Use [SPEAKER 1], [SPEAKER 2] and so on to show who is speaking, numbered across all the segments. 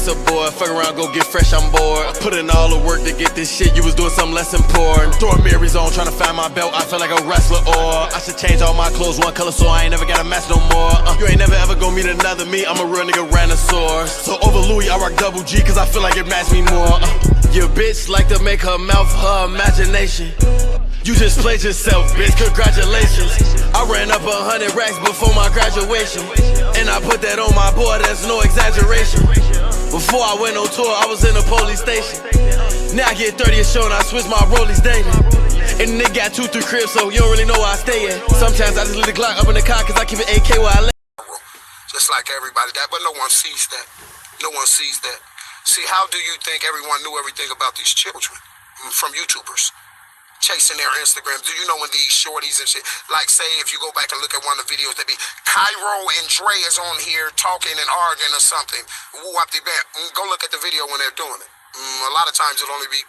[SPEAKER 1] stress aboard. Fuck around, go get fresh, I'm bored. Put in all the work to get this shit, you was doing something less important. Throwing Mary's on, trying to find my belt, I feel like a wrestler. Or I should change all my clothes one color so I ain't never gotta match no more. You ain't never ever gonna meet another me, I'm a real nigga Rhinosaur. So over Louis, I rock double G, cause I feel like it match me more. Your bitch like to make her mouth her imagination. You just played yourself, bitch, congratulations. I ran up 100 racks before my graduation, and I put that on my board, that's no exaggeration. Before I went on tour, I was in a police station. Now I get 30 a show and I switch my rollies daily. And the nigga got 2-3 cribs, so you don't really know where I stay at. Sometimes I just leave the Glock up in the car, cause I keep an AK where I lay.
[SPEAKER 2] Just like everybody, but no one sees that. No one sees that. See, how do you think everyone knew everything about these children? From YouTubers. Chasing their Instagram. Do you know when these shorties and shit, like say if you go back and look at one of the videos, that be Cairo and Dre is on here talking and arguing or something. Go look at the video when they're doing it. A lot of times it'll only be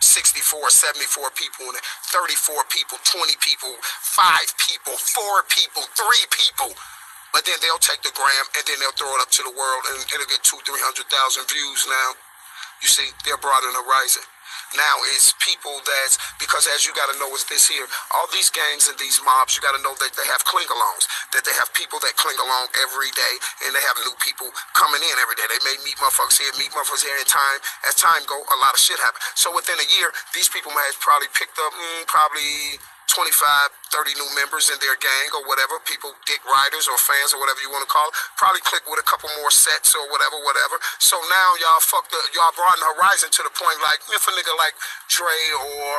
[SPEAKER 2] 64, 74 people, and 34 people, 20 people, 5 people, 4 people, 3 people. But then they'll take the gram and then they'll throw it up to the world and it'll get 200,000-300,000 views now. You see, they're broad in the horizon. Now it's people that's, because as you got to know is this here, all these gangs and these mobs, you got to know that they have cling-alongs, that they have people that cling along every day, and they have new people coming in every day. They may meet motherfuckers here, and as time go, a lot of shit happen. So within a year, these people may have probably picked up probably 25, 30 new members in their gang or whatever, people, dick riders or fans or whatever you want to call it, probably click with a couple more sets or whatever. So now y'all broaden the horizon to the point like, if a nigga like Dre or,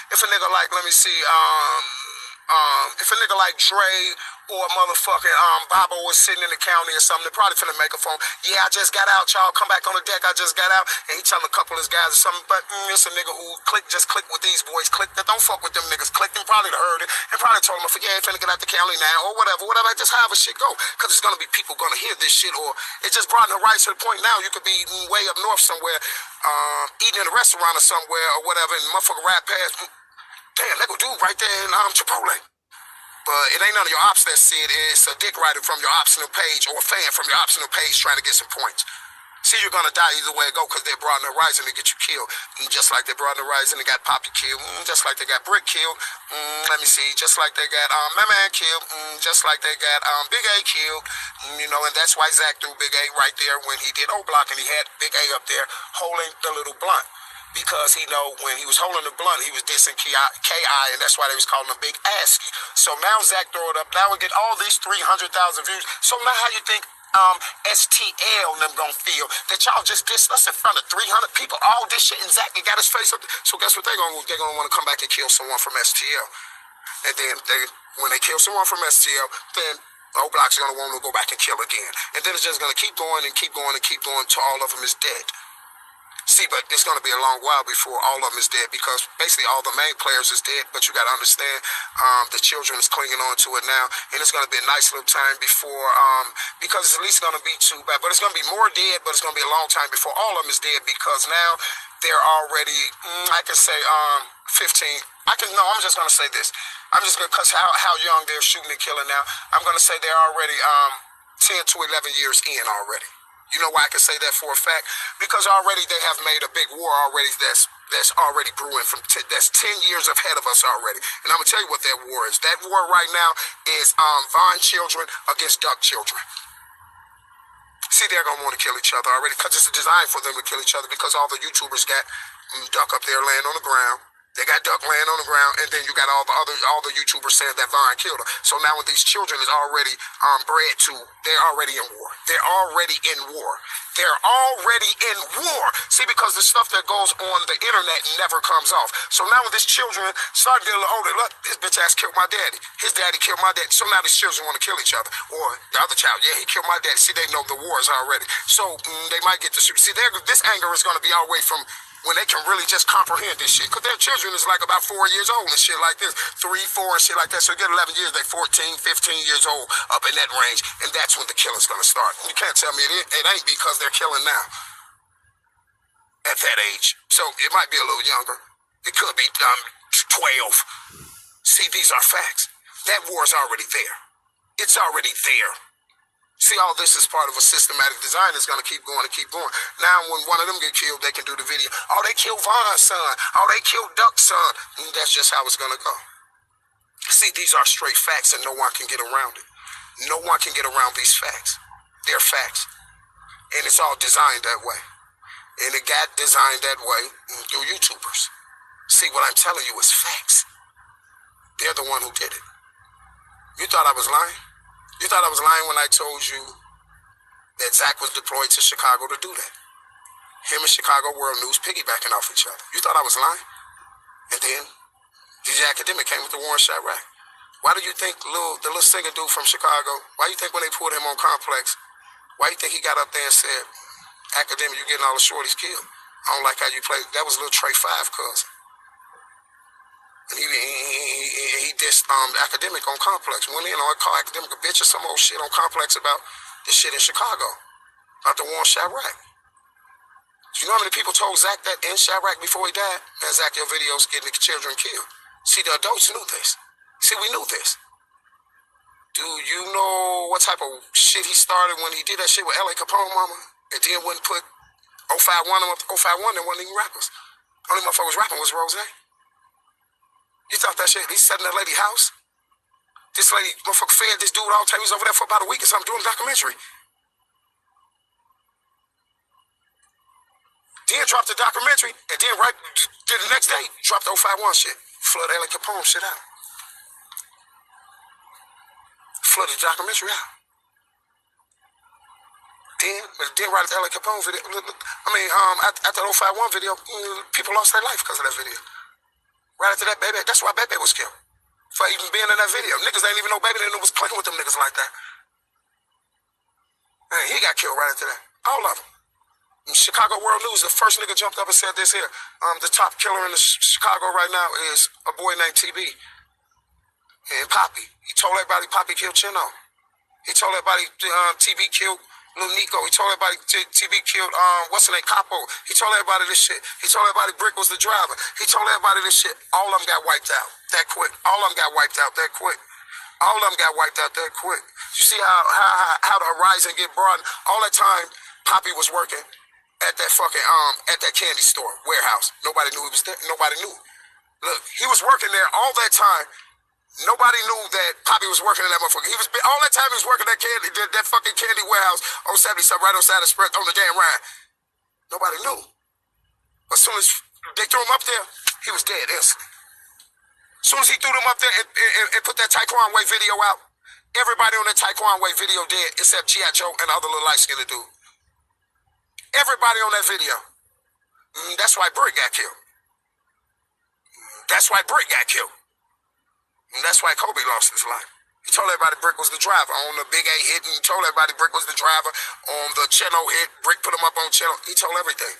[SPEAKER 2] if a nigga like, if a nigga like Dre or motherfucking Bobo was sitting in the county or something, they probably finna make a phone. Yeah, I just got out, y'all. Come back on the deck. I just got out. And he telling a couple of his guys or something. But it's a nigga who just click with these boys. Click that. Don't fuck with them niggas. Click them. Probably heard it. And probably told him, yeah, finna get out the county now or whatever. Just have a shit go. Because there's gonna be people gonna hear this shit, or it just brought the right to the point now you could be way up north somewhere, eating in a restaurant or somewhere or whatever, and motherfucker rap past. Damn, that go dude right there in Chipotle. But it ain't none of your ops that see it. It's a dick rider from your optional page or a fan from your optional page trying to get some points. See, you're gonna die either way it go because they're broadening the horizon to get you killed. Just like they broadened the horizon, they got Poppy killed. Just like they got Brick killed. Let me see. Just like they got my man killed. Just like they got Big A killed. You know, and that's why Zach threw Big A right there when he did O-Block, and he had Big A up there holding the little blunt. Because he know when he was holding the blunt, he was dissing K.I., and that's why they was calling him Big Asky. So now Zach throw it up. Now we get all these 300,000 views. So now how you think STL and them gonna feel that y'all just dissed us in front of 300 people, all this shit, and Zach got his face up there. So guess what they're gonna want to come back and kill someone from STL. And then when they kill someone from STL, then O-Block's gonna want to go back and kill again. And then it's just gonna keep going and keep going and keep going till all of them is dead. See, but it's going to be a long while before all of them is dead, because basically all the main players is dead, but you got to understand the children is clinging on to it now, and it's going to be a nice little time before, because it's at least going to be too bad, but it's going to be more dead, but it's going to be a long time before all of them is dead, because now they're already, I can say 15, I'm just going to say this, I'm just going to, because how young they're shooting and killing now, I'm going to say they're already 10 to 11 years in already. You know why I can say that for a fact? Because already they have made a big war already that's already brewing. That's 10 years ahead of us already. And I'm going to tell you what that war is. That war right now is Vine children against Duck children. See, they're going to want to kill each other already because it's designed for them to kill each other, because all the YouTubers got Duck up there laying on the ground. They got Duck laying on the ground, and then you got all the YouTubers saying that Vine killed her. So now when these children is already bred to, they're already in war. They're already in war. They're already in war. See, because the stuff that goes on the internet never comes off. So now when these children start getting older, look, this bitch ass killed my daddy. His daddy killed my daddy. So now these children want to kill each other. Or the other child, yeah, he killed my daddy. See, they know the war is already. So they might get to shoot. See, this anger is going to be all the way from when they can really just comprehend this shit. Because their children is like about 4 years old and shit like this. 3, 4 and shit like that. So you get 11 years, they 14, 15 years old up in that range. And that's when the killing's going to start. You can't tell me it ain't because they're killing now at that age. So it might be a little younger. It could be 12. See, these are facts. That war is already there. It's already there. See, all this is part of a systematic design that's going to keep going and keep going. Now, when one of them get killed, they can do the video. Oh, they killed Von's son. Oh, they killed Duck's son. And that's just how it's going to go. See, these are straight facts, and no one can get around it. No one can get around these facts. They're facts. And it's all designed that way. And it got designed that way through YouTubers. See, what I'm telling you is facts. They're the one who did it. You thought I was lying? You thought I was lying when I told you that Zach was deployed to Chicago to do that? Him and Chicago World News piggybacking off each other. You thought I was lying? And then DJ Academic came with the Warren Chirac. Why do you think the little singer dude from Chicago, why do you think when they pulled him on Complex, why do you think he got up there and said, Academic, you're getting all the shorties killed? I don't like how you play. That was little Trey 5 cousin. And he dissed the Academic on Complex. Went in on called Academic a bitch or some old shit on Complex about this shit in Chicago. About the Warren Chirac. Do you know how many people told Zach that in Chirac before he died? Man, Zach, your videos getting the children killed. See, the adults knew this. See, we knew this. Do you know what type of shit he started when he did that shit with LA Capone, mama? And then wouldn't put 051 on 051, there wasn't even rappers. Only motherfuckers rapping was Rose. You thought that shit, he sat in that lady's house? This lady, motherfucker, fed this dude all the time. He was over there for about a week or something doing a documentary. Then dropped the documentary, and then the next day, dropped the 051 shit. Flooded LA Capone shit out. Flooded the documentary out. Then right at the LA Capone video, after the 051 video, people lost their life because of that video. Right after that, Baby, that's why Baby was killed. For even being in that video. Niggas ain't even know Baby didn't know was clicking with them niggas like that. Man, he got killed right after that. All of them. In Chicago World News, the first nigga jumped up and said this here. The top killer in Chicago right now is a boy named TB. And Poppy. He told everybody Poppy killed Chino. He told everybody TB killed Lil Nico. He told everybody TB killed, what's the name, Capo. He told everybody this shit. He told everybody Brick was the driver. He told everybody this shit. All of them got wiped out that quick. All of them got wiped out that quick. All of them got wiped out that quick. You see how the horizon get broadened? All that time, Poppy was working at that fucking, at that candy store, warehouse. Nobody knew he was there. Nobody knew. Look, he was working there all that time. Nobody knew that Poppy was working in that motherfucker. He was all that time he was working that candy, that fucking candy warehouse on 77, right outside the spread on the damn ride. Nobody knew. As soon as they threw him up there, he was dead instantly. As soon as he threw them up there and put that Taekwon Way video out, everybody on that Taekwon Way video dead except G.I. Joe and the other little light-skinned dude. Everybody on that video. That's why Brick got killed. That's why Brick got killed. And that's why Kobe lost his life. He told everybody Brick was the driver. On the Big A hit, and he told everybody Brick was the driver. On the Cheno hit, Brick put him up on Cheno. He told everything.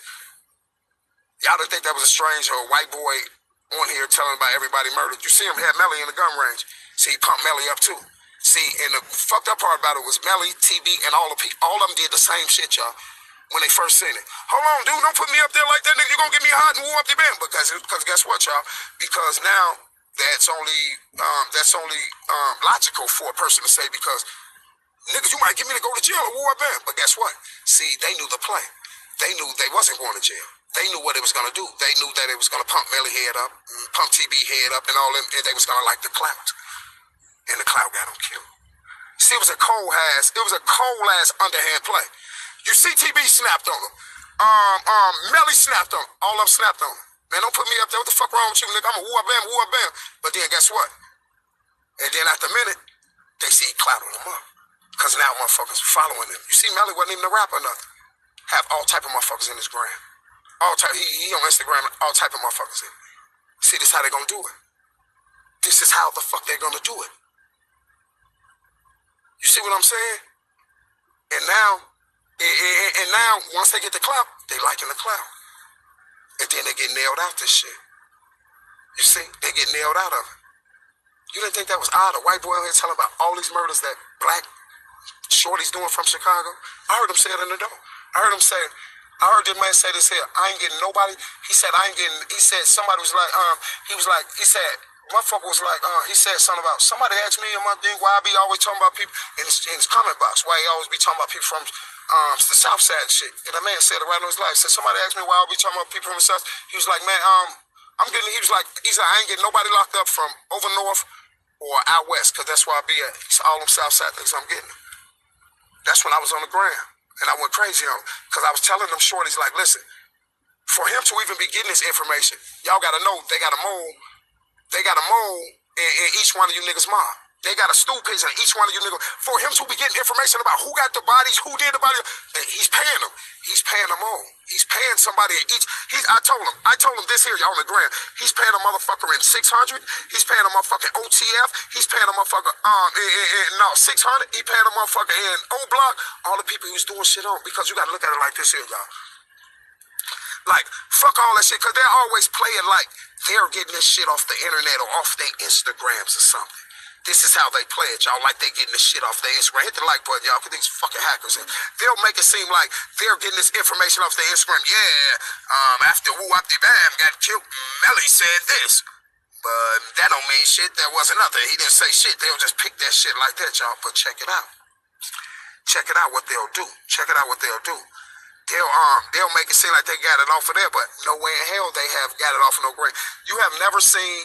[SPEAKER 2] Y'all didn't think that was a strange white boy on here telling about everybody murdered. You see him had Melly in the gun range. See, he pumped Melly up too. See, and the fucked up part about it was Melly, TB, and all of them did the same shit, y'all, when they first seen it. Hold on, dude, don't put me up there like that, nigga. You gonna get me hot and woo up the band. Because guess what, y'all? Because now that's only logical for a person to say, because niggas, you might get me to go to jail or woo up band. But guess what? See, they knew the plan. They knew they wasn't going to jail. They knew what it was going to do. They knew that it was going to pump Melly head up, pump TB head up, and all them, and they was going to like the clout. And the clout got them killed. See, it was a cold-ass underhand play. You see TB snapped on him. Melly snapped on him. All of them snapped on him. Man, don't put me up there. What the fuck wrong with you, nigga? I'm a woo up bam. But then guess what? And then after a minute, they see he clouded him up. Because now motherfuckers following him. You see, Melly wasn't even a rapper or nothing. Have all type of motherfuckers in his gram. All type, he on Instagram, all type of motherfuckers in. See, this is how they gonna do it. This is how the fuck they gonna do it. You see what I'm saying? And now, once they get the clout, they liking the clout. And then they get nailed out this shit. You see? They get nailed out of it. You didn't think that was odd? A white boy here telling about all these murders that black shorties doing from Chicago? I heard him say it in the door. I heard this man say this here. I ain't getting nobody. He said, somebody was like, he said, motherfucker was like, he said something about, somebody asked me in my thing why I be always talking about people in his comment box, why he always be talking about people from the South Side and shit. And the man said it right on his life. Said somebody asked me why I be talking about people from the South. He was like, man, he was like, I ain't getting nobody locked up from over north or out west, because that's where I be at. He said, all them South Side niggas I'm getting. That's when I was on the ground. And I went crazy on him. Because I was telling them shorties, like, listen, for him to even be getting this information, y'all got to know they got a mole. They got a mole in each one of you niggas' mob. They got a stool pigeon in each one of you niggas. For him to be getting information about who got the bodies, who did the body, he's paying them. He's paying them all. He's paying somebody in each. I told him this here, y'all on the ground. He's paying a motherfucker in 600. He's paying a motherfucker OTF. He's paying a motherfucker 600. He paying a motherfucker in O Block. All the people he's doing shit on, because you gotta look at it like this here, y'all. Like, fuck all that shit, because they're always playing like they're getting this shit off the internet or off their Instagrams or something. This is how they play it, y'all, like they getting this shit off their Instagram. Hit the like button, y'all, because these fucking hackers, they'll make it seem like they're getting this information off their Instagram. Yeah, after Woo Wop the Bam got killed, Melly said this. But that don't mean shit. That wasn't nothing. He didn't say shit. They'll just pick that shit like that, y'all. But check it out. Check it out what they'll do. Check it out what they'll do. They'll make it seem like they got it off of there, but no way in hell they have got it off of no grave. You have never seen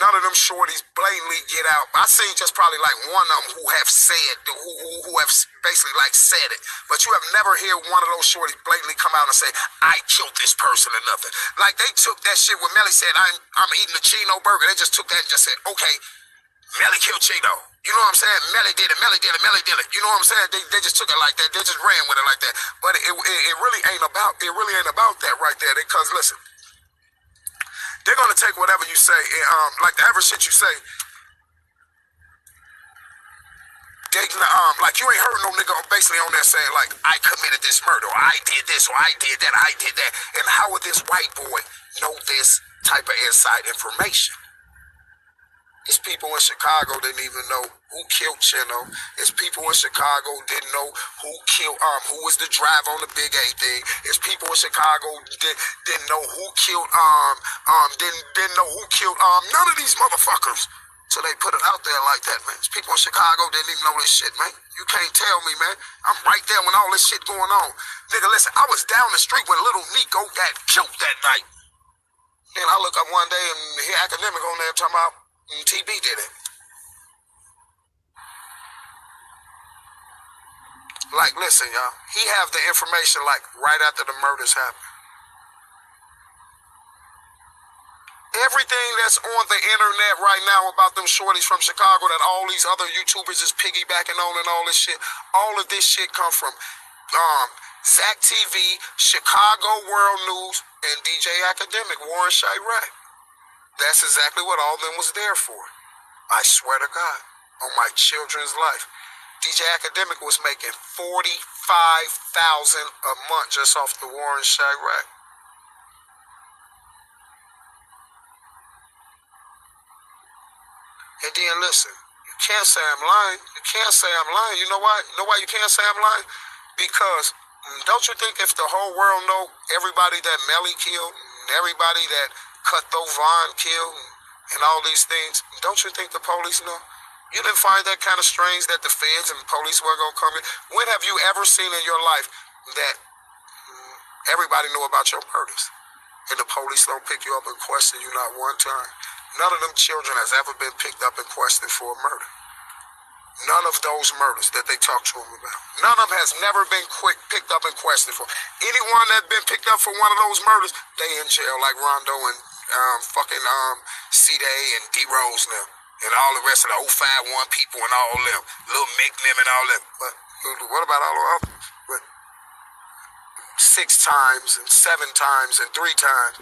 [SPEAKER 2] none of them shorties blatantly get out. I seen just probably like one of them who have said, who have basically like said it. But you have never heard one of those shorties blatantly come out and say, I killed this person or nothing. Like they took that shit when Melly said, I'm eating a Chino burger. They just took that and just said, okay, Melly killed Chino. You know what I'm saying? Melly did it, Melly did it, Melly did it. You know what I'm saying? They just took it like that. They just ran with it like that. But it really ain't about that right there. Because listen, they're gonna take whatever you say, like the average shit you say. They like you ain't heard no nigga basically on there saying like I committed this murder, or I did this, or I did that, I did that. And how would this white boy know this type of inside information? It's people in Chicago didn't even know who killed Chino. It's people in Chicago didn't know who was the driver on the Big A thing. It's people in Chicago didn't know who killed didn't know who killed none of these motherfuckers. So they put it out there like that, man. It's people in Chicago didn't even know this shit, man. You can't tell me, man. I'm right there when all this shit going on. Nigga, listen, I was down the street when little Nico got killed that night. Then I look up one day and hear Academic on there talking about TB did it. Like, listen, y'all. He have the information like right after the murders happened. Everything that's on the internet right now about them shorties from Chicago that all these other YouTubers is piggybacking on and all this shit, all of this shit come from Zach TV, Chicago World News, and DJ Academic, Warren Chirac. That's exactly what all of them was there for. I swear to God, on my children's life. DJ Academic was making $45,000 a month just off the Warren Chirac. And then listen, you can't say I'm lying. You can't say I'm lying. You know why? You know why you can't say I'm lying? Because don't you think if the whole world know everybody that Melly killed, and everybody that Cutthroat Vaughn killed, and all these things, don't you think the police know? You didn't find that kind of strange that the feds and the police were going to come in? When have you ever seen in your life that everybody knew about your murders and the police don't pick you up and question you not one time? None of them children has ever been picked up and questioned for a murder. None of those murders that they talk to them about. None of them has never been picked up and questioned for. Anyone that's been picked up for one of those murders, they in jail like Rondo and C-Day and D-Rose now. And all the rest of the 051 people and all them. Little Mick them and all them. But what about all the others? But 6 times and 7 times and 3 times.